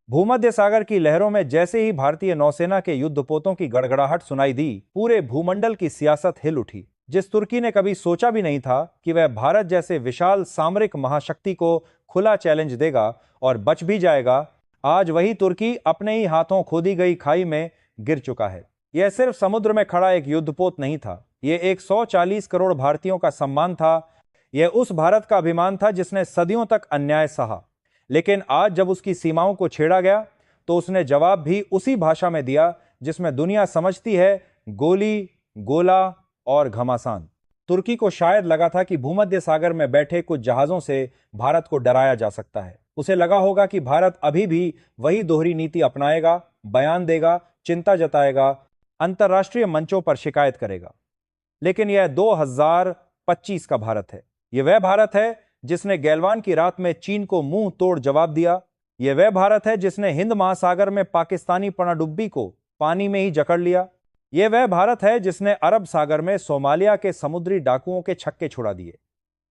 भूमध्य सागर की लहरों में जैसे ही भारतीय नौसेना के युद्धपोतों की गड़गड़ाहट सुनाई दी, पूरे भूमंडल की सियासत हिल उठी। जिस तुर्की ने कभी सोचा भी नहीं था कि वह भारत जैसे विशाल सामरिक महाशक्ति को खुला चैलेंज देगा और बच भी जाएगा, आज वही तुर्की अपने ही हाथों खोदी गई खाई में गिर चुका है। यह सिर्फ समुद्र में खड़ा एक युद्धपोत नहीं था, यह 140 करोड़ भारतीयों का सम्मान था। यह उस भारत का अभिमान था जिसने सदियों तक अन्याय सहा, लेकिन आज जब उसकी सीमाओं को छेड़ा गया तो उसने जवाब भी उसी भाषा में दिया जिसमें दुनिया समझती है: गोली, गोला और घमासान। तुर्की को शायद लगा था कि भूमध्य सागर में बैठे कुछ जहाजों से भारत को डराया जा सकता है। उसे लगा होगा कि भारत अभी भी वही दोहरी नीति अपनाएगा, बयान देगा, चिंता जताएगा, अंतर्राष्ट्रीय मंचों पर शिकायत करेगा। लेकिन यह 2025 का भारत है। यह वह भारत है जिसने गैलवान की रात में चीन को मुंह तोड़ जवाब दिया। यह वह भारत है जिसने हिंद महासागर में पाकिस्तानी पनडुब्बी को पानी में ही जकड़ लिया। यह वह भारत है जिसने अरब सागर में सोमालिया के समुद्री डाकुओं के छक्के छुड़ा दिए।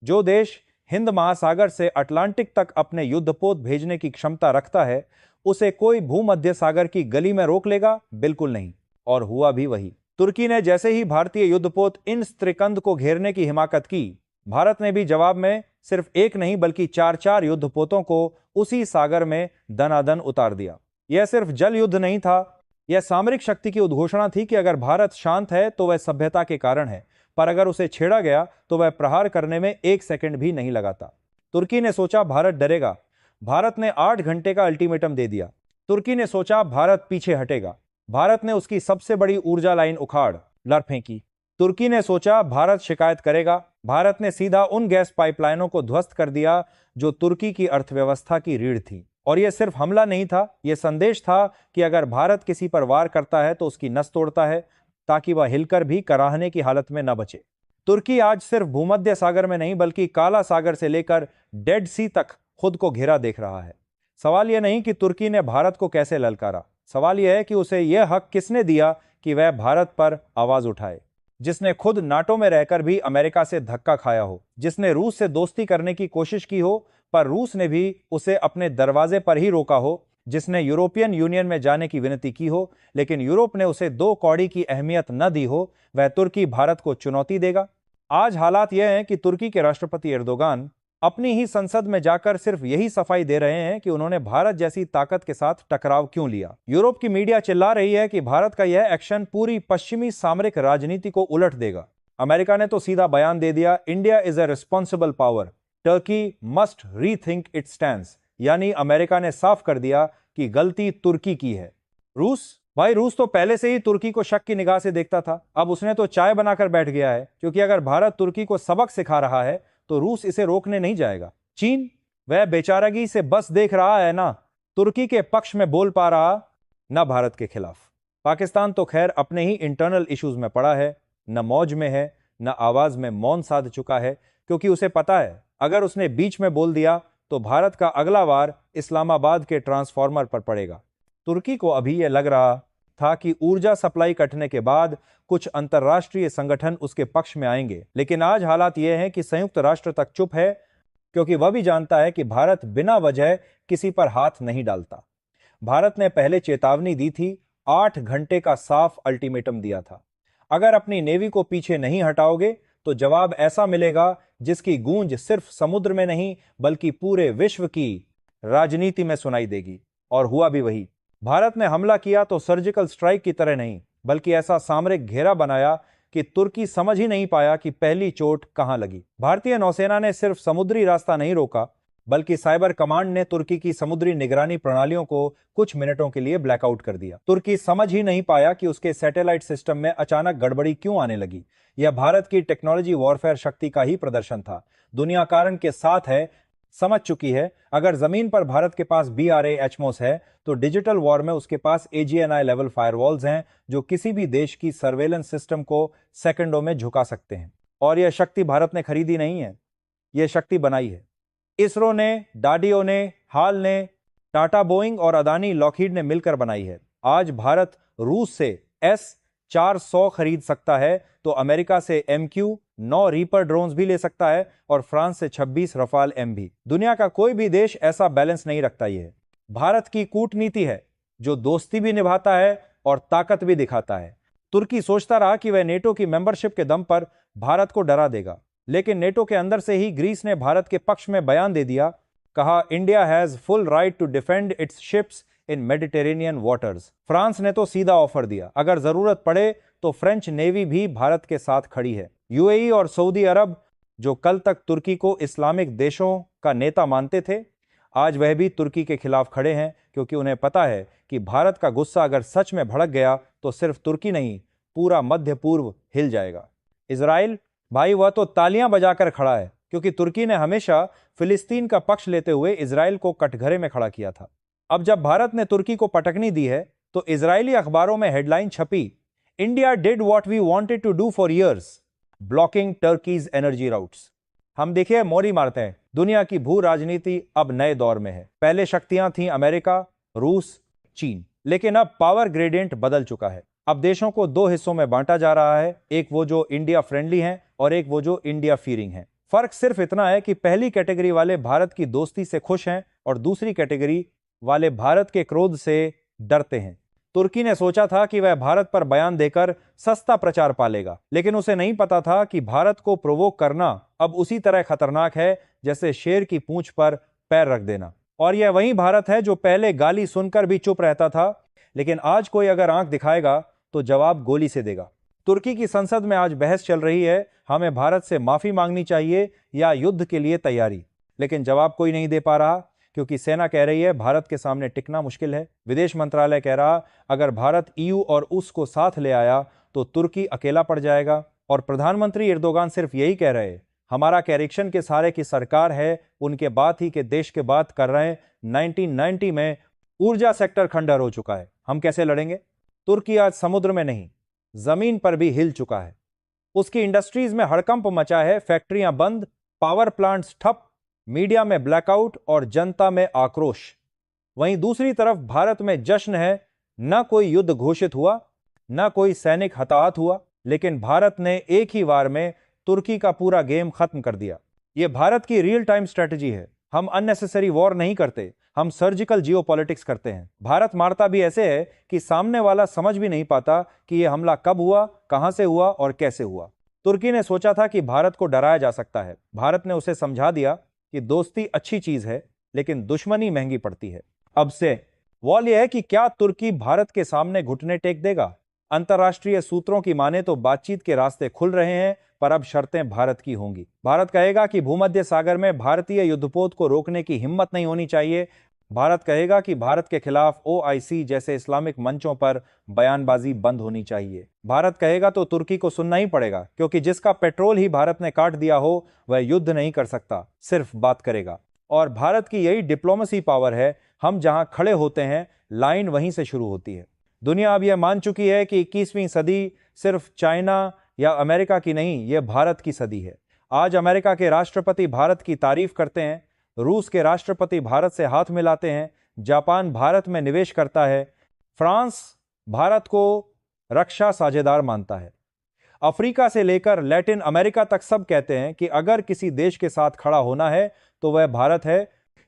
जो देश हिंद महासागर से अटलांटिक तक अपने युद्धपोत भेजने की क्षमता रखता है, उसे कोई भूमध्य सागर की गली में रोक लेगा? बिल्कुल नहीं। और हुआ भी वही। तुर्की ने जैसे ही भारतीय युद्धपोत इन स्त्रिकंद को घेरने की हिमाकत की, भारत ने भी जवाब में सिर्फ एक नहीं बल्कि 4-4 युद्धपोतों को उसी सागर में दनादन उतार दिया। यह सिर्फ जल युद्ध नहीं था, यह सामरिक शक्ति की उद्घोषणा थी कि अगर भारत शांत है तो वह सभ्यता के कारण है, पर अगर उसे छेड़ा गया तो वह प्रहार करने में 1 सेकंड भी नहीं लगाता। तुर्की ने सोचा भारत डरेगा। भारत ने 8 घंटे का अल्टीमेटम दे दिया। तुर्की ने सोचा भारत पीछे हटेगा। भारत ने उसकी सबसे बड़ी ऊर्जा लाइन उखाड़ लड़ फेंकी। तुर्की ने सोचा भारत शिकायत करेगा। भारत ने सीधा उन गैस पाइपलाइनों को ध्वस्त कर दिया जो तुर्की की अर्थव्यवस्था की रीढ़ थी। और यह सिर्फ हमला नहीं था, यह संदेश था कि अगर भारत किसी पर वार करता है तो उसकी नस तोड़ता है, ताकि वह हिलकर भी कराहने की हालत में न बचे। तुर्की आज सिर्फ भूमध्य सागर में नहीं बल्कि काला सागर से लेकर डेड सी तक खुद को घिरा देख रहा है। सवाल यह नहीं कि तुर्की ने भारत को कैसे ललकारा, सवाल यह है कि उसे यह हक किसने दिया कि वह भारत पर आवाज उठाए। जिसने खुद नाटो में रहकर भी अमेरिका से धक्का खाया हो, जिसने रूस से दोस्ती करने की कोशिश की हो पर रूस ने भी उसे अपने दरवाजे पर ही रोका हो, जिसने यूरोपियन यूनियन में जाने की विनती की हो लेकिन यूरोप ने उसे 2 कौड़ी की अहमियत न दी हो, वह तुर्की भारत को चुनौती देगा। आज हालात यह हैं कि तुर्की के राष्ट्रपति एर्दोगान अपनी ही संसद में जाकर सिर्फ यही सफाई दे रहे हैं कि उन्होंने भारत जैसी ताकत के साथ टकराव क्यों लिया। यूरोप की मीडिया चिल्ला रही है कि भारत का यह एक्शन पूरी पश्चिमी सामरिक राजनीति को उलट देगा। अमेरिका ने तो सीधा बयान दे दिया, India is a responsible power, Turkey must rethink it's stands. यानी अमेरिका ने साफ कर दिया कि गलती तुर्की की है। रूस तो पहले से ही तुर्की को शक की निगाह से देखता था। अब उसने तो चाय बनाकर बैठ गया है, क्योंकि अगर भारत तुर्की को सबक सिखा रहा है तो रूस इसे रोकने नहीं जाएगा। चीन, वह बेचारगी से बस देख रहा है ना, तुर्की के पक्ष में बोल पा रहा, न भारत के खिलाफ। पाकिस्तान तो खैर अपने ही इंटरनल इश्यूज में पड़ा है, न मौज में है, न आवाज में मौन साध चुका है, क्योंकि उसे पता है अगर उसने बीच में बोल दिया तो भारत का अगला वार इस्लामाबाद के ट्रांसफार्मर पर पड़ेगा। तुर्की को अभी यह लग रहा था कि ऊर्जा सप्लाई कटने के बाद कुछ अंतर्राष्ट्रीय संगठन उसके पक्ष में आएंगे, लेकिन आज हालात यह हैं कि संयुक्त राष्ट्र तक चुप है, क्योंकि वह भी जानता है कि भारत बिना वजह किसी पर हाथ नहीं डालता। भारत ने पहले चेतावनी दी थी, 8 घंटे का साफ अल्टीमेटम दिया था। अगर अपनी नेवी को पीछे नहीं हटाओगे तो जवाब ऐसा मिलेगा जिसकी गूंज सिर्फ समुद्र में नहीं बल्कि पूरे विश्व की राजनीति में सुनाई देगी। और हुआ भी वही। भारत ने हमला किया तो सर्जिकल स्ट्राइक की तरह नहीं, बल्कि ऐसा सामरिक घेरा बनाया कि तुर्की समझ ही नहीं पाया कि पहली चोट कहां लगी। भारतीय नौसेना ने सिर्फ समुद्री रास्ता नहीं रोका, बल्कि साइबर कमांड ने तुर्की की समुद्री निगरानी प्रणालियों को कुछ मिनटों के लिए ब्लैकआउट कर दिया। तुर्की समझ ही नहीं पाया कि उसके सैटेलाइट सिस्टम में अचानक गड़बड़ी क्यों आने लगी। यह भारत की टेक्नोलॉजी वॉरफेयर शक्ति का ही प्रदर्शन था। दुनिया कारण के साथ है, समझ चुकी है। अगर जमीन पर भारत के पास BRA HMOS है तो डिजिटल वॉर में उसके पास AGNI लेवल फायरवॉल्स हैं जो किसी भी देश की सर्वेलेंस सिस्टम को सेकंडों में झुका सकते हैं। और यह शक्ति भारत ने खरीदी नहीं है, यह शक्ति बनाई है। इसरो ने, डाडीओ ने, हाल ने, टाटा, बोइंग और अदानी लॉकहीड ने मिलकर बनाई है। आज भारत रूस से S-400 खरीद सकता है तो अमेरिका से MQ-9 रीपर ड्रोन्स भी ले सकता है और फ्रांस से 26 रफाल M भी। दुनिया का कोई भी देश ऐसा बैलेंस नहीं रखता। भारत की कूटनीति है जो दोस्ती भी निभाता है और ताकत भी दिखाता है। तुर्की सोचता रहा कि वह नेटो की मेंबरशिप के दम पर भारत को डरा देगा, लेकिन नेटो के अंदर से ही ग्रीस ने भारत के पक्ष में बयान दे दिया। कहा, India has full right to defend its ships in Mediterranean waters. France ने तो सीधा ऑफर दिया, अगर जरूरत पड़े तो फ्रेंच नेवी भी भारत के साथ खड़ी है। यूएई और सऊदी अरब, जो कल तक तुर्की को इस्लामिक देशों का नेता मानते थे, आज वह भी तुर्की के खिलाफ खड़े हैं, क्योंकि उन्हें पता है कि भारत का गुस्सा अगर सच में भड़क गया तो सिर्फ तुर्की नहीं, पूरा मध्य पूर्व हिल जाएगा। इजराइल, भाई वह तो तालियां बजाकर खड़ा है, क्योंकि तुर्की ने हमेशा फिलिस्तीन का पक्ष लेते हुए इजराइल को कटघरे में खड़ा किया था। अब जब भारत ने तुर्की को पटकनी दी है तो इजरायली अखबारों में हेडलाइन छपी, India did what we wanted to do for years, blocking Turkey's energy routes. हम देखिए मोरी मारते हैं, दुनिया की भू राजनीति अब नए दौर में है। पहले शक्तियां थीं अमेरिका, रूस, चीन, लेकिन अब पावर ग्रेडियंट बदल चुका है। अब देशों को दो हिस्सों में बांटा जा रहा है, एक वो जो इंडिया फ्रेंडली हैं और एक वो जो इंडिया फीयरिंग हैं। फर्क सिर्फ इतना है कि पहली कैटेगरी वाले भारत की दोस्ती से खुश हैं और दूसरी कैटेगरी वाले भारत के क्रोध से डरते हैं। तुर्की ने सोचा था कि वह भारत पर बयान देकर सस्ता प्रचार पालेगा, लेकिन उसे नहीं पता था कि भारत को प्रोवोक करना अब उसी तरह खतरनाक है जैसे शेर की पूंछ पर पैर रख देना। और यह वही भारत है जो पहले गाली सुनकर भी चुप रहता था, लेकिन आज कोई अगर आंख दिखाएगा तो जवाब गोली से देगा। तुर्की की संसद में आज बहस चल रही है, हमें भारत से माफी मांगनी चाहिए या युद्ध के लिए तैयारी, लेकिन जवाब कोई नहीं दे पा रहा, क्योंकि सेना कह रही है भारत के सामने टिकना मुश्किल है। विदेश मंत्रालय कह रहा, अगर भारत ईयू और उस को साथ ले आया तो तुर्की अकेला पड़ जाएगा। और प्रधानमंत्री एर्दोगान सिर्फ यही कह रहे, हमारा कैरेक्शन के सहारे की सरकार है, उनके बात ही के देश के बात कर रहे हैं। 1990 में ऊर्जा सेक्टर खंडहर हो चुका है, हम कैसे लड़ेंगे? तुर्की आज समुद्र में नहीं, जमीन पर भी हिल चुका है। उसकी इंडस्ट्रीज में हड़कंप मचा है, फैक्ट्रियां बंद, पावर प्लांट्स ठप, मीडिया में ब्लैकआउट और जनता में आक्रोश। वहीं दूसरी तरफ भारत में जश्न है, न कोई युद्ध घोषित हुआ, न कोई सैनिक हताहत हुआ, लेकिन भारत ने एक ही वार में तुर्की का पूरा गेम खत्म कर दिया। यह भारत की रियल टाइम स्ट्रेटजी है। हम अननेसेसरी वॉर नहीं करते, हम सर्जिकल जियोपॉलिटिक्स करते हैं। भारत मारता भी ऐसे है कि सामने वाला समझ भी नहीं पाता कि यह हमला कब हुआ, कहां से हुआ और कैसे हुआ। तुर्की ने सोचा था कि भारत को डराया जा सकता है। भारत ने उसे समझा दिया कि दोस्ती अच्छी चीज है, लेकिन दुश्मनी महंगी पड़ती है। अब से सवाल यह है कि क्या तुर्की भारत के सामने घुटने टेक देगा? अंतर्राष्ट्रीय सूत्रों की माने तो बातचीत के रास्ते खुल रहे हैं, पर अब शर्तें भारत की होंगी। भारत कहेगा कि भूमध्य सागर में भारतीय युद्धपोत को रोकने की हिम्मत नहीं होनी चाहिए। भारत कहेगा कि भारत के खिलाफ ओआईसी जैसे इस्लामिक मंचों पर बयानबाजी बंद होनी चाहिए। भारत कहेगा तो तुर्की को सुनना ही पड़ेगा, क्योंकि जिसका पेट्रोल ही भारत ने काट दिया हो वह युद्ध नहीं कर सकता, सिर्फ बात करेगा। और भारत की यही डिप्लोमेसी पावर है, हम जहां खड़े होते हैं लाइन वहीं से शुरू होती है। दुनिया अब यह मान चुकी है कि 21वीं सदी सिर्फ चाइना या अमेरिका की नहीं, यह भारत की सदी है। आज अमेरिका के राष्ट्रपति भारत की तारीफ करते हैं, रूस के राष्ट्रपति भारत से हाथ मिलाते हैं, जापान भारत में निवेश करता है, फ्रांस भारत को रक्षा साझेदार मानता है। अफ्रीका से लेकर लैटिन अमेरिका तक सब कहते हैं कि अगर किसी देश के साथ खड़ा होना है तो वह भारत है,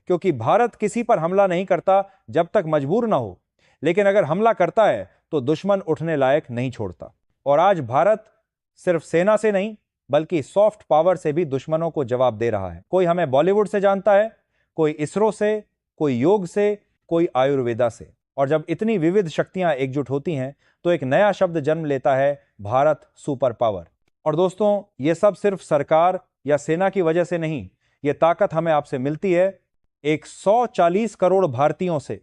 क्योंकि भारत किसी पर हमला नहीं करता जब तक मजबूर ना हो, लेकिन अगर हमला करता है तो दुश्मन उठने लायक नहीं छोड़ता। और आज भारत सिर्फ सेना से नहीं बल्कि सॉफ्ट पावर से भी दुश्मनों को जवाब दे रहा है। कोई हमें बॉलीवुड से जानता है, कोई इसरो से, कोई योग से, कोई आयुर्वेदा से। और जब इतनी विविध शक्तियां एकजुट होती हैं तो एक नया शब्द जन्म लेता है, भारत सुपर पावर। और दोस्तों, यह सब सिर्फ सरकार या सेना की वजह से नहीं, यह ताकत हमें आपसे मिलती है 140 करोड़ भारतीयों से।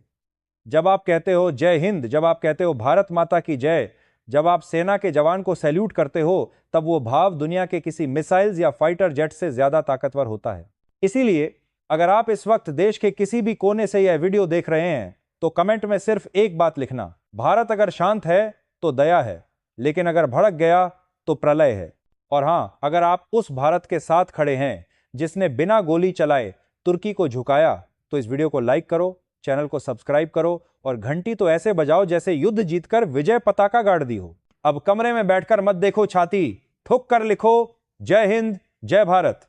जब आप कहते हो जय हिंद, जब आप कहते हो भारत माता की जय, जब आप सेना के जवान को सैल्यूट करते हो, तब वो भाव दुनिया के किसी मिसाइल्स या फाइटर जेट से ज्यादा ताकतवर होता है। इसीलिए अगर आप इस वक्त देश के किसी भी कोने से यह वीडियो देख रहे हैं तो कमेंट में सिर्फ एक बात लिखना, भारत अगर शांत है तो दया है, लेकिन अगर भड़क गया तो प्रलय है। और हां, अगर आप उस भारत के साथ खड़े हैं जिसने बिना गोली चलाए तुर्की को झुकाया, तो इस वीडियो को लाइक करो, चैनल को सब्सक्राइब करो और घंटी तो ऐसे बजाओ जैसे युद्ध जीतकर विजय पताका गाड़ दी हो। अब कमरे में बैठकर मत देखो छाती, ठोक कर लिखो जय हिंद, जय भारत।